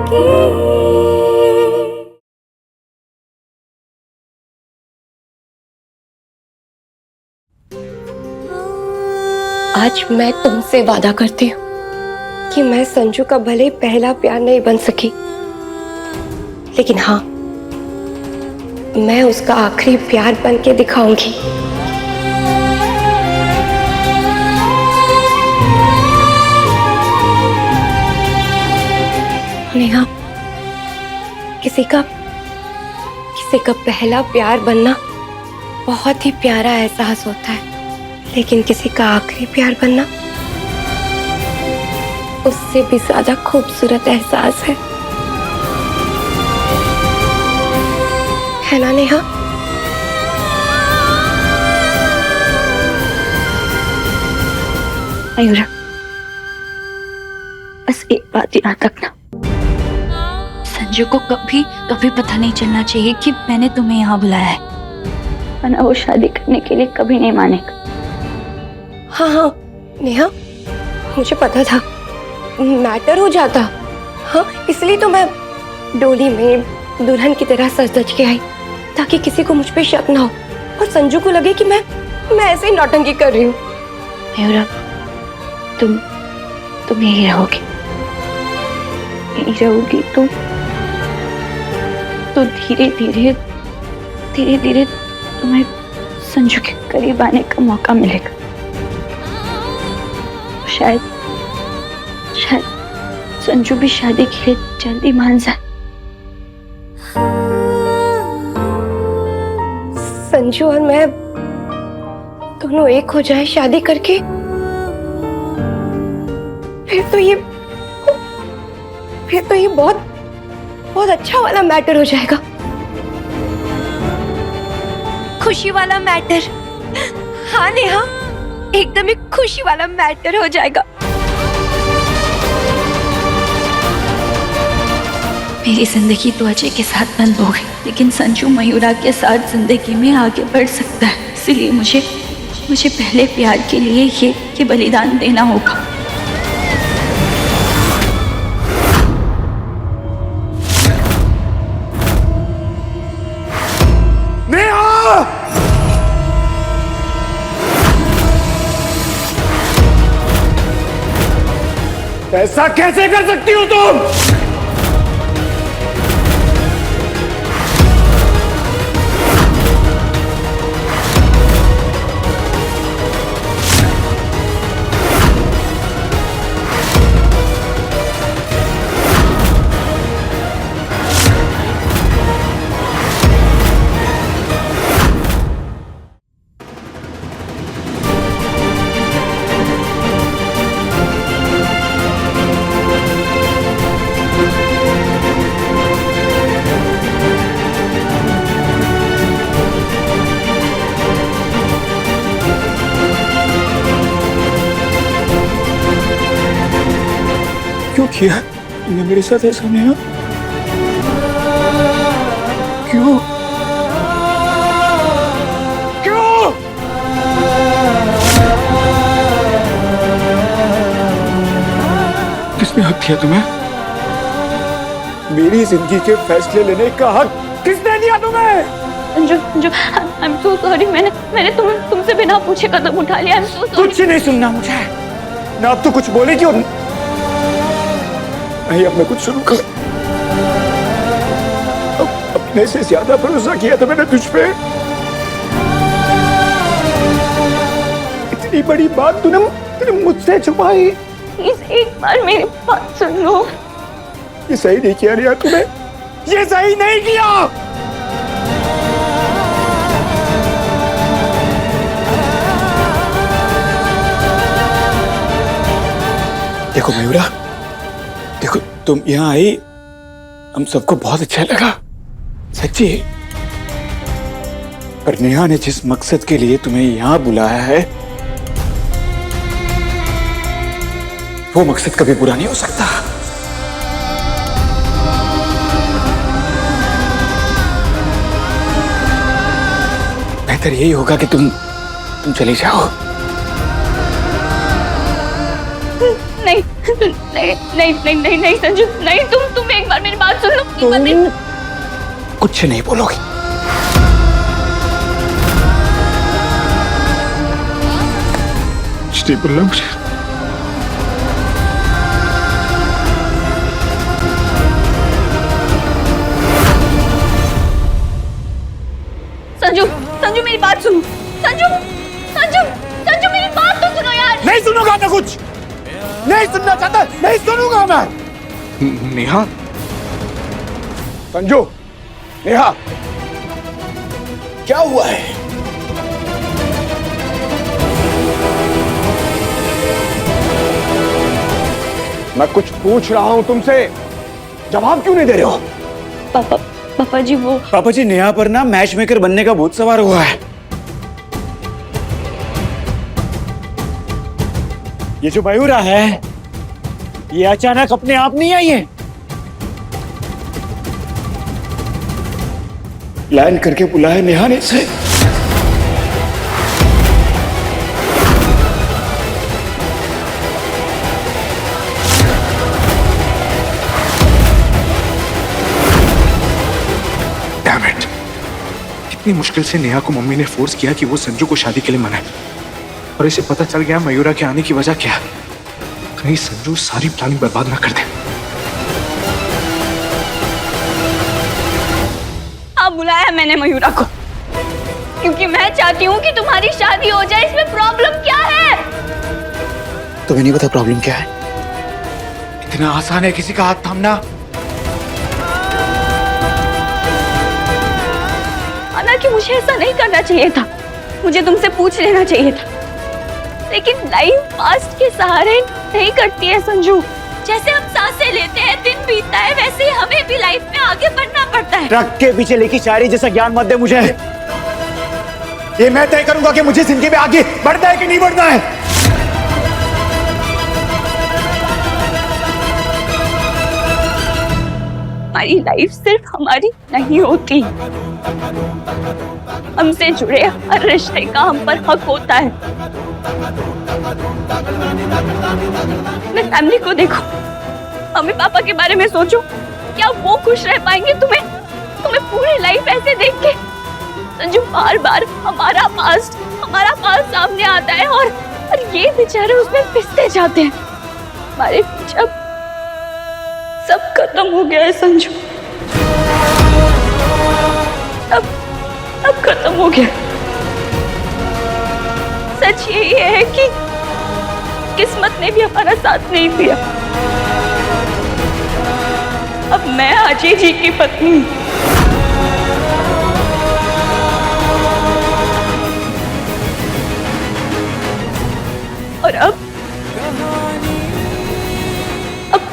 आज मैं तुमसे वादा करती हूँ कि मैं संजू का भले पहला प्यार नहीं बन सकी, लेकिन हाँ, मैं उसका आखिरी प्यार बन के दिखाऊंगी। नेहा, किसी का पहला प्यार बनना बहुत ही प्यारा एहसास होता है, लेकिन किसी का आखिरी प्यार बनना उससे भी ज्यादा खूबसूरत एहसास है ना नेहा? मयूरा, बस एक बात याद रखना, संजू को कभी कभी पता नहीं चलना चाहिए कि मैंने तुम्हें यहाँ बुलाया है, वरना वो शादी करने के लिए कभी नहीं मानेगा। हाँ हाँ नेहा, मुझे पता था मैटर हो जाता। हाँ, इसलिए तो मैं डोली में दुल्हन की तरह सज धज के आई, ताकि किसी को मुझ पे शक ना हो और संजू को लगे कि मैं ऐसे ही नौटंकी कर रही हूँ। मयूरा, तुम यही रहोगी, तो धीरे धीरे तुम्हें संजू के करीब आने का मौका मिलेगा। शायद संजू भी शादी के लिए जल्दी मान जाए। संजू और मैं दोनों एक हो जाए शादी करके, फिर तो ये बहुत अच्छा वाला मैटर हो जाएगा, खुशी वाला मैटर। हाँ नेहा, एकदम एक खुशी वाला मैटर हो जाएगा। मेरी जिंदगी तो अजय के साथ बंद हो गई, लेकिन संजू मयूरा के साथ जिंदगी में आगे बढ़ सकता है, इसलिए मुझे पहले प्यार के लिए ये बलिदान देना होगा। ऐसा कैसे कर सकती हो तुम? क्यों किया तुमने मेरे साथ ऐसा? नेहा, क्यों? किसने हक दिया तुम्हें? मेरी जिंदगी के फैसले लेने का हक किसने दिया तुम्हें? Sanju, I am so sorry, मैंने तुमसे बिना पूछे कदम उठा लिया। कुछ नहीं सुनना मुझे, ना अब तो कुछ बोलेगी और नहीं अब मैं कुछ शुरू कर। अपने से ज्यादा भरोसा किया था मैंने तुझ पे। इतनी बड़ी बात तूने मुझसे छुपाई। प्लीज एक बार मेरी बात सुन लो। ये सही नहीं किया रिया तूने, ये सही नहीं किया। देखो मयूरा, देखो तुम यहाँ आई, हम सबको बहुत अच्छा लगा, सच्ची। पर नेहा ने जिस मकसद के लिए तुम्हें यहाँ बुलाया है, वो मकसद कभी बुरा नहीं हो सकता। बेहतर यही होगा कि तुम चली जाओ। नहीं नहीं नहीं नहीं नहीं नहीं संजू, नहीं, तुम एक बार मेरी बात सुन लो। तुम कुछ नहीं बोलोगी। कुछ नहीं बोलना मुझे। संजू, संजू मेरी बात सुनो। संजू, संजू, संजू मेरी बात तो सुनो यार। नहीं सुनूंगा मैं, कुछ नहीं सुनना चाहता, नहीं सुनूंगा मैं। नेहा, संजू, नेहा, क्या हुआ है? मैं कुछ पूछ रहा हूं तुमसे, जवाब क्यों नहीं दे रहे हो? पापा जी वो पापा जी, नेहा पर ना मैच मेकर बनने का भूत सवार हुआ है। ये जो मयूरा है, ये अचानक अपने आप नहीं आई है। प्लान करके बुलाया नेहा ने इसे। Damn it! कितनी मुश्किल से नेहा को मम्मी ने फोर्स किया कि वो संजू को शादी के लिए मनाए, और इसे पता चल गया मयूरा के आने की वजह क्या है। कहीं संजू सारी प्लानिंग बर्बाद ना कर दे। हाँ, बुलाया मैंने मयूरा को क्योंकि मैं चाहती हूँ कि तुम्हारी शादी हो जाए। इसमें प्रॉब्लम क्या है? तुम्हें नहीं पता प्रॉब्लम क्या है? इतना आसान है किसी का हाथ थामना? हालांकि मुझे ऐसा नहीं करना चाहिए था, मुझे तुमसे पूछ लेना चाहिए था, लेकिन लाइफ पास्ट के सहारे नहीं करती है संजू। जैसे हम सांसें लेते हैं, दिन बीतता है, वैसे ही हमें भी लाइफ में आगे बढ़ना पड़ता है। ट्रक के पीछे लेकी शायरी जैसा ज्ञान मत दे मुझे। ये मैं तय करूंगा कि मुझे जिंदगी में आगे बढ़ना है कि नहीं बढ़ना है। हमारी लाइफ सिर्फ हमारी नहीं होती, हमसे जुड़े हर रिश्ते का हम पर हक होता है। अपने फैमिली को देखो, मम्मी पापा के बारे में सोचो, क्या वो खुश रह पाएंगे तुम्हें पूरी लाइफ ऐसे देख के? संजू, बार बार हमारा पास्ट सामने आता है और ये बेचारे उसमें पिसते जाते हैं। हमारे पीछे सब खत्म हो गया है संजू, अब खत्म हो गया। सच यही है कि किस्मत ने भी हमारा साथ नहीं दिया। अब मैं अजय जी की पत्नी हूं। और अब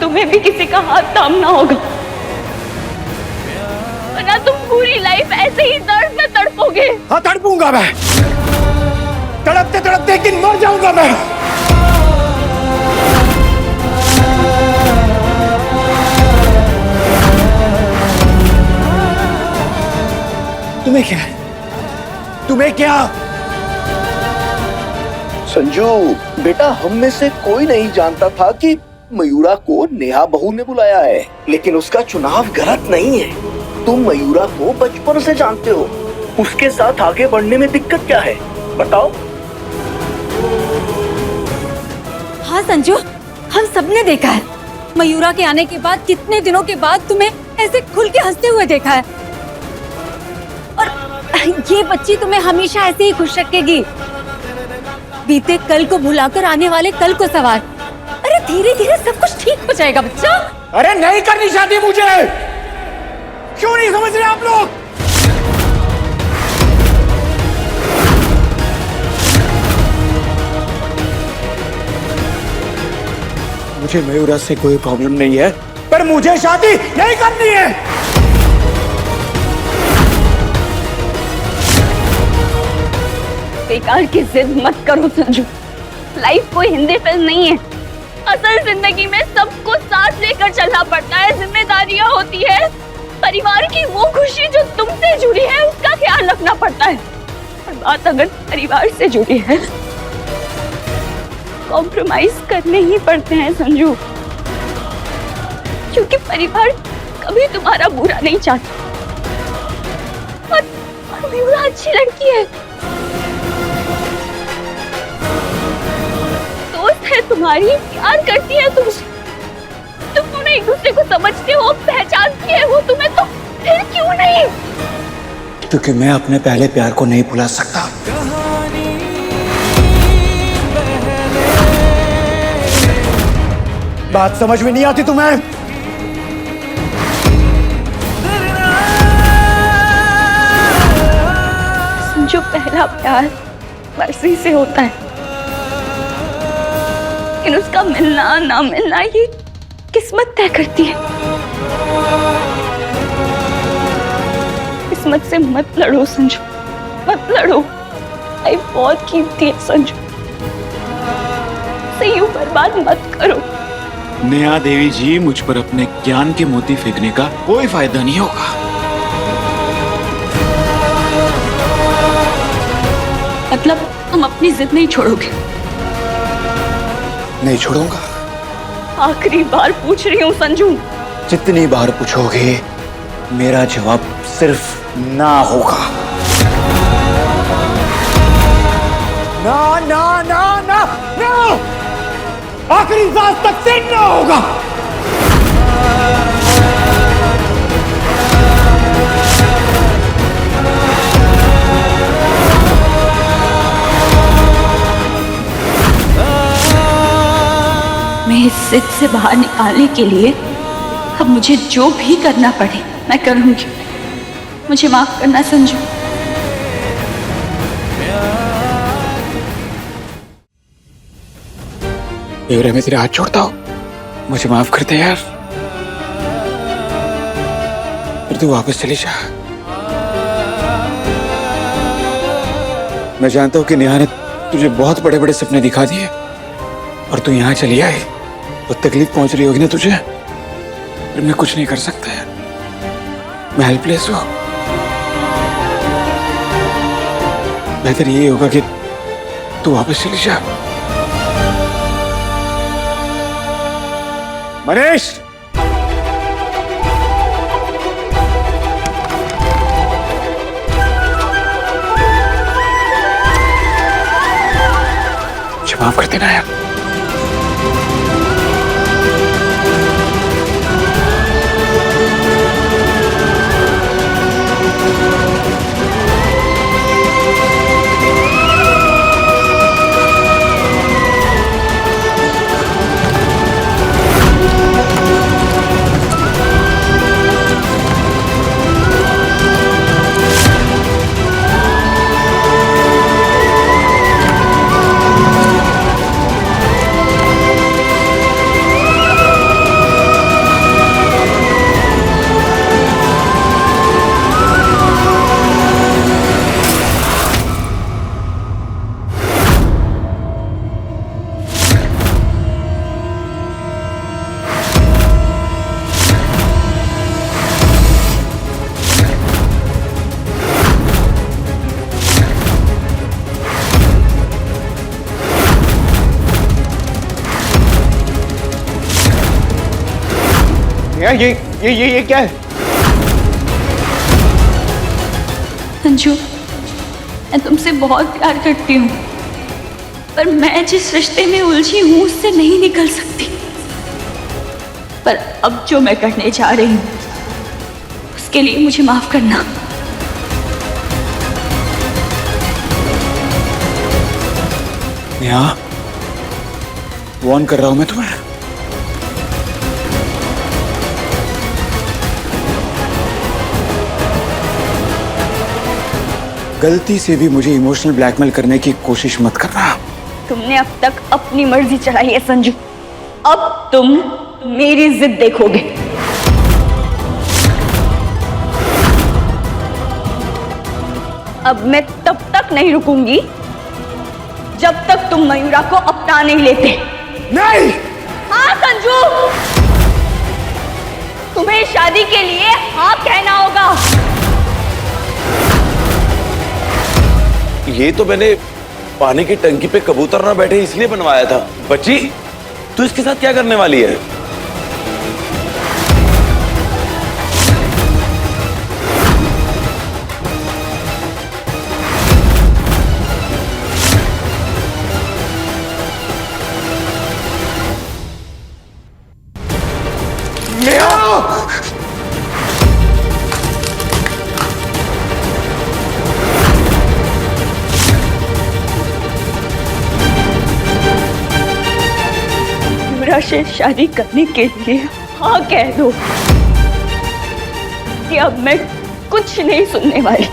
तुम्हें भी किसी का हाथ थामना होगा, वरना तुम पूरी लाइफ ऐसे ही दर्द में तड़पोगे। हाँ, तड़पूंगा मैं, तड़पते तड़पते एक दिन मर जाऊंगा मैं। तुम्हें क्या है? तुम्हें क्या? संजू बेटा, हम में से कोई नहीं जानता था कि मयूरा को नेहा बहू ने बुलाया है, लेकिन उसका चुनाव गलत नहीं है। तुम मयूरा को बचपन से जानते हो, उसके साथ आगे बढ़ने में दिक्कत क्या है बताओ? हाँ संजू, हम सबने देखा है, मयूरा के आने के बाद कितने दिनों के बाद तुम्हें ऐसे खुल के हंसते हुए देखा है, और ये बच्ची तुम्हें हमेशा ऐसे ही खुश रखेगी। बीते कल को भुलाकर आने वाले कल को सवार। अरे धीरे धीरे सब कुछ ठीक हो जाएगा बच्चा। अरे नहीं करनी शादी मुझे, क्यों नहीं समझ रहे आप लोग? मुझे मयूरा से कोई प्रॉब्लम नहीं है, पर मुझे शादी नहीं करनी है। बेकार की जिद मत करो संजू, लाइफ कोई हिंदी फिल्म नहीं है। असल जिंदगी में सबको साथ लेकर चलना पड़ता है, जिम्मेदारियां होती है, परिवार की वो खुशी जो तुमसे जुड़ी है उसका ख्याल रखना पड़ता है। और बात अगर परिवार से जुड़ी है कॉम्प्रोमाइज करने ही पड़ते हैं संजू, क्योंकि परिवार कभी तुम्हारा बुरा नहीं चाहता। और मयूरा अच्छी लड़की है, दोस्त है तुम्हारी, प्यार करती है तुमसे। तुम दोनों एक दूसरे को समझते हो, पहचानती है वो तुम्हें, तो फिर क्यों नहीं? क्योंकि मैं अपने पहले प्यार को नहीं भुला सकता। बात समझ में नहीं आती तुम्हें? जो पहला प्यार मर्जी से होता है, लेकिन उसका मिलना ना मिलना ये किस्मत तय करती है। किस्मत से मत लड़ो संजू, मत लड़ो। लाइफ बहुत कीमती है संजू, से यूं बर्बाद मत करो। नेहा देवी जी, मुझ पर अपने ज्ञान के मोती फेंकने का कोई फायदा नहीं होगा। मतलब तुम अपनी जिद नहीं छोड़ोगे? नहीं छोड़ूंगा। आखिरी बार पूछ रही हूँ संजू। जितनी बार पूछोगे मेरा जवाब सिर्फ ना होगा। ना ना ना ना ना, आखिरी सांस तक से ना होगा। मैं इस जिद से बाहर निकालने के लिए अब मुझे जो भी करना पड़े मैं करूंगी। मुझे माफ करना संजू। मैं तेरे हाथ छोड़ता हूँ, मुझे माफ कर दे यार। फिर तू वापस चली जा। मैं जानता हूँ कि नेहा ने तुझे बहुत बड़े बड़े सपने दिखा दिए और तू यहाँ चली आई। वो तकलीफ पहुंच रही होगी ना तुझे, पर मैं कुछ नहीं कर सकता यार। मैं हेल्पलेस हूँ। बेहतर ये होगा कि तू वापस चली जा। मनीष, मुझे माफ कर देना यार। यार ये क्या है? संजू, मैं तुमसे बहुत प्यार करती हूँ, पर मैं जिस रिश्ते में उलझी हूँ उससे नहीं निकल सकती। पर अब जो मैं करने जा रही हूँ उसके लिए मुझे माफ करना। नेहा, वार्न कर रहा हूं मैं तुम्हें। गलती से भी मुझे इमोशनल ब्लैकमेल करने की कोशिश मत करना। तुमने अब तक अपनी मर्जी चलाई है संजू, अब तुम मेरी जिद देखोगे। अब मैं तब तक नहीं रुकूंगी जब तक तुम मयूरा को अपना नहीं लेते। नहीं! हाँ संजू, तुम्हें शादी के लिए हाँ कहना होगा। ये तो मैंने पानी की टंकी पे कबूतर ना बैठे इसलिए बनवाया था। बच्ची, तू इसके साथ क्या करने वाली है? युवराज से शादी करने के लिए हाँ कह दो कि अब मैं कुछ नहीं सुनने वाली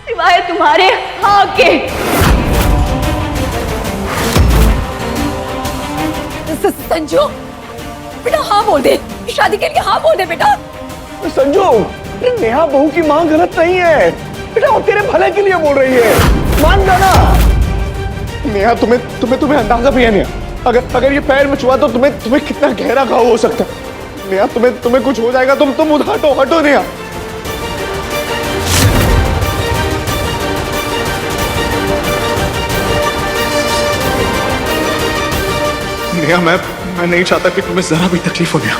सिवाय तुम्हारे हाँ के। संजू बेटा हाँ बोल दे, शादी के लिए हाँ बोल दे बेटा। संजू, नेहा बहू की मां गलत नहीं है बेटा, वो तेरे भले के लिए बोल रही है, मान जाना। नेहा तुम्हें अंदाजा भी है नेहा, अगर ये पैर में छुआ तो तुम्हें कितना गहरा घाव हो सकता है। नेहा तुम्हें कुछ हो जाएगा, तुम उधर हटो नेहा। नेहा, मैं नहीं चाहता कि तुम्हें जरा भी तकलीफ हो नेहा,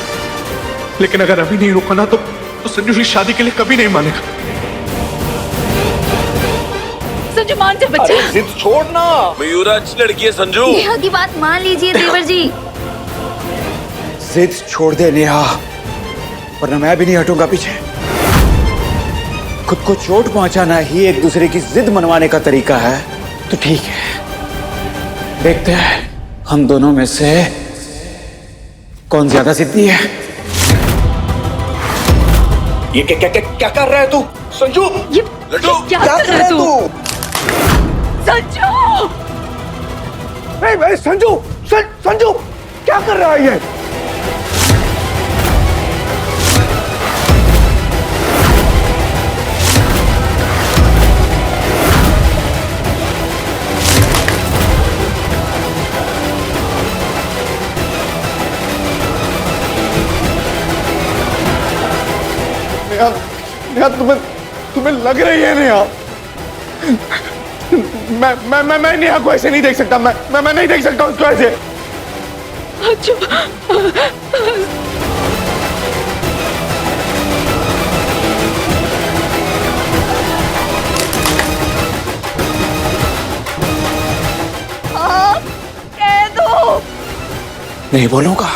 लेकिन अगर अभी नहीं रुका ना तो संजू इस शादी के लिए कभी नहीं मानेगा। संजू मान जा बच्चा। जिद छोड़ना। मयूरा अच्छी लड़की है संजू। नेहा की बात मान लीजिए देवर जी। जिद छोड़ दे नेहा, वरना मैं भी नहीं हटूंगा पीछे। खुद को चोट पहुंचाना ही एक दूसरे की जिद मनवाने का तरीका है तो ठीक है, देखते हैं हम दोनों में से कौन ज्यादा जिद्दी है। ये क्या कर रहा है तू संजू? ये क्या कर रहा है तू? संजू! नहीं संजू, संजू क्या कर रहा है ये? नेहा तुम्हें लग रही है नेहा। मैं नेहा को ऐसे नहीं देख सकता, मैं नहीं देख सकता उसको ऐसे। कह दो। नहीं बोलूंगा।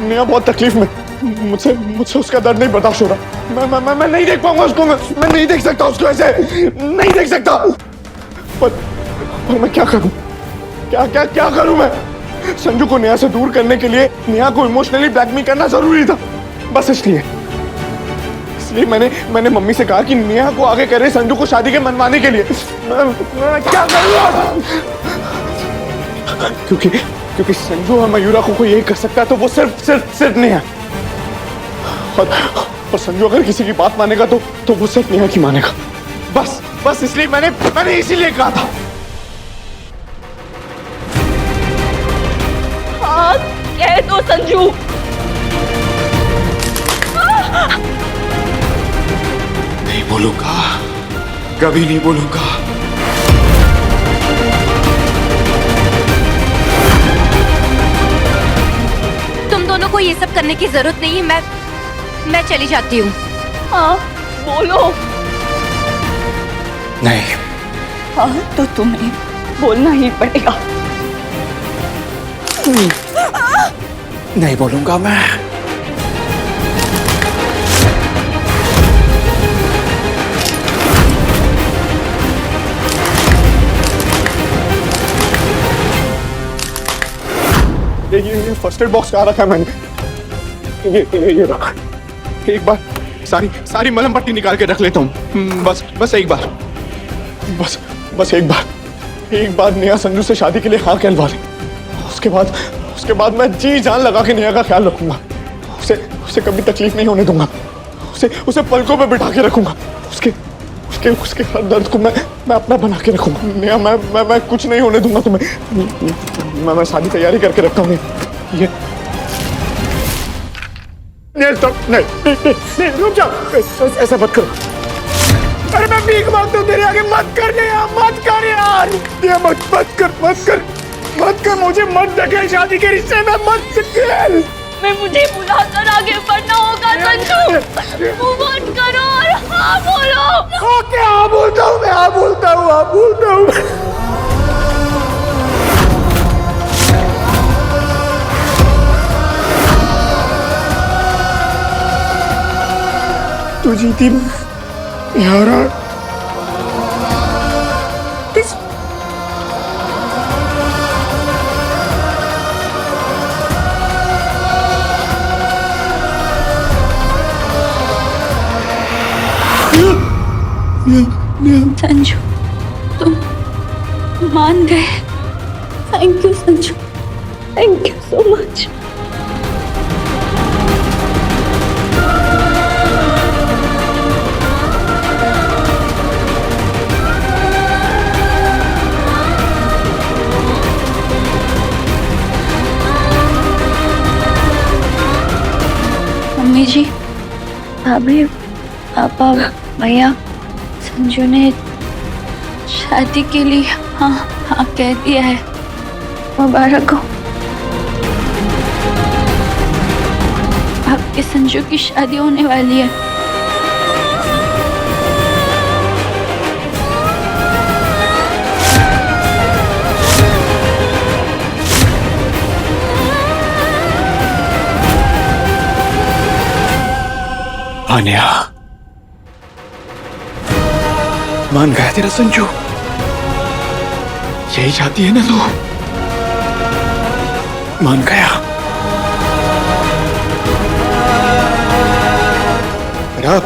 नेहा बहुत तकलीफ में, मुझसे उसका दर्द नहीं बर्दाश्त हो रहा। मैं नहीं देख पाऊंगा उसको, मैं नहीं देख सकता उसको ऐसे, नहीं देख सकता। पर मैं क्या करूं? क्या करूं मैं? संजू को नेहा से दूर करने के लिए नेहा को इमोशनली ब्लैकमेल करना जरूरी था, बस इसलिए मैंने मम्मी से कहा कि नेहा को आगे करे संजू को शादी के मनवाने के लिए। मैं क्या करूं? क्योंकि संजू और मयूरा को कोई यही कर सकता है तो वो सिर्फ नेहा। और संजू अगर किसी की बात मानेगा तो वो सिर्फ नेहा की मानेगा। बस इसलिए मैंने इसीलिए कहा था। हाँ कह दो संजू। नहीं बोलूंगा, कभी नहीं बोलूंगा। तुम दोनों को ये सब करने की जरूरत नहीं है, मैं चली जाती हूँ। हाँ बोलो। नहीं। हाँ तो तुम्हें बोलना ही पड़ेगा। नहीं बोलूंगा मैं। ये फर्स्ट एड बॉक्स कहाँ रखा है मैंने? ये रखा। एक बार सारी मलहम पट्टी निकाल के रख लेता हूँ। बस एक बार, बस एक बार नेहा संजू से शादी के लिए हाँ कहलवा ले। उसके बाद मैं जी जान लगा के नेहा का ख्याल रखूंगा। उसे कभी तकलीफ नहीं होने दूंगा। उसे पलकों पे बिठा के रखूंगा। उसके हर दर्द को मैं अपना बना के रखूंगा। नेहा मैं कुछ नहीं होने दूंगा तुम्हें। मैं सारी तैयारी करके रखता हूँ। नेहा स्टॉप, नहीं नहीं नहीं, नहीं रुक जा, ऐसा मत करो। अरे मैं भीख मांगता हूँ तेरे आगे, मत कर नेहा, मत कर यार, नेहा मत मत कर मत कर मत कर, मुझे मत धकेल शादी के रिश्ते में, मत धकेल। मैं मुझे बुलाकर आगे बढ़ना होगा संजू, मूव ऑन करो और हाँ बोलो। ओके, हाँ बोलता हूँ मैं, हाँ बोलता हूँ, हाँ बोलता हूँ। तू जीती यार, संजू तुम मान गए, thank you Sanju, thank you so much. Mummy ji, भाभी, पापा, भैया, संजू ने शादी के लिए हाँ हाँ कह दिया है। मुबारक हो, आपके संजू की शादी होने वाली है। हाँ नेहा, मान गया तेरा संजू, यही चाहती है ना तू, मान गया। अब